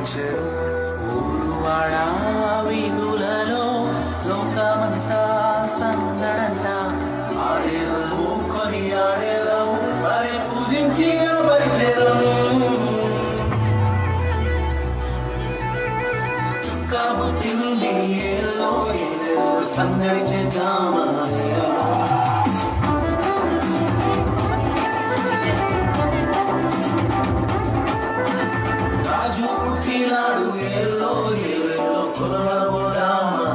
వచ్చెను. ఊరువాడ వీధులలో లోకమంతా సందడంట. ఆడేదము కొని ఆడేదము మరి పూజించి పరిచయము. చుక్కబుట్టింది ఏలో ఏలో సందడి చేద్దామా. రాజు పుట్టినాడు ఏలో ఏలో కొలవబోదామా.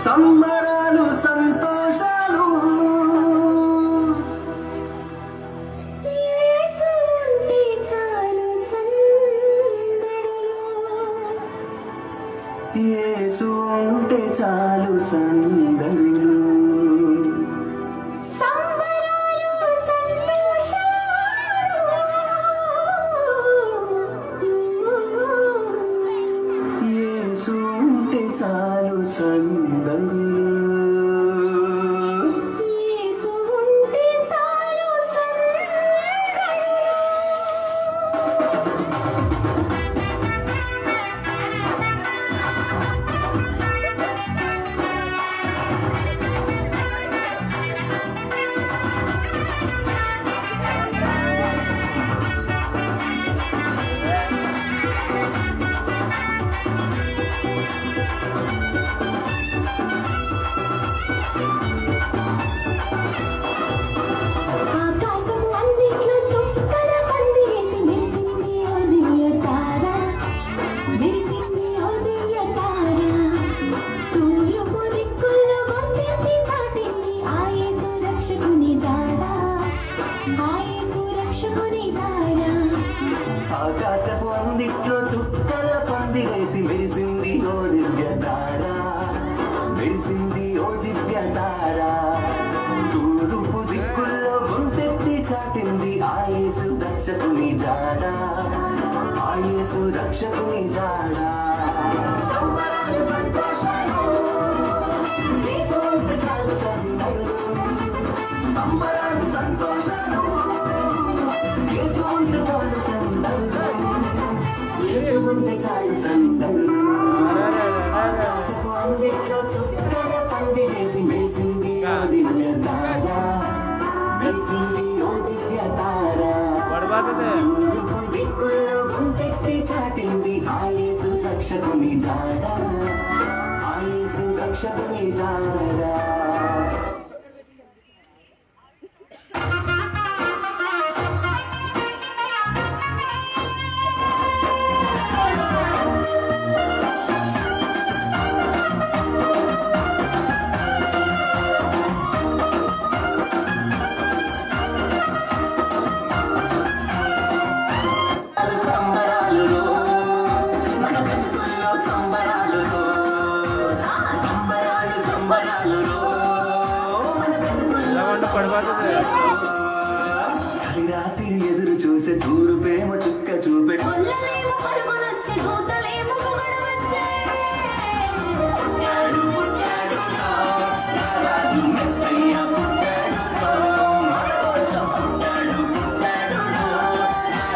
సంబరాలు సంతోషాలు యేసు ఉంటే చాలు సందడులు. యేసు ఉంటే చాలు సందడులు. ఆకాశపు అందిట్లో చుక్కల పంది వేసి మెరిసింది ఓ దివ్య తార. మెరిసింది ఓ దివ్య తార. తూర్పు దిక్కుల్లో గొంతెత్తి చాటింది ఆ యేసు రక్షకుని జాడ. ఆ యేసు రక్షకుని జాడ. సంబరాలు సంతోషాలు యేసు ఉంటే చాలు సందడులు. సంబరాలు సంతోషాలు యేసు ఉంటే చాలు సందడులు. యేసు ఉంటే చాలు సందడులు. ఆకాశపు అందిట్లో చుక్కల పంది వేసి మెరిసింది ఓ దివ్య తార. మెరిసింది ఓ దివ్య తార. తూర్పు దిక్కుల్లో గొంతెత్తి చాటింది ఆ యేసు రక్షకుని జాడ. ఆ యేసు రక్షకుని జాడ. సంబరాలులో మన బ్రతుకుల్లో పడిపోతుంది. రాత్రి ఎదురు చూసే తూరుపేమో చుక్క చూపే కొల్లలేమో పరుగులొచ్చే, దూతలేమో పొగడవచ్చే. పుట్టాడు పుట్టాడు నా రాజు మెస్సయ్య పుట్టాడు మన కోసం పుట్టాడు పుట్టాడు నా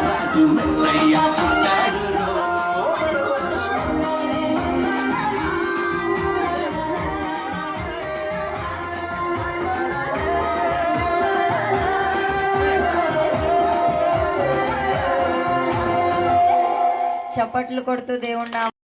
రాజు మెస్సయ్య పుట్టాడు మన కోసం. చప్పట్లు కొడుతూ దేవుణ్ణి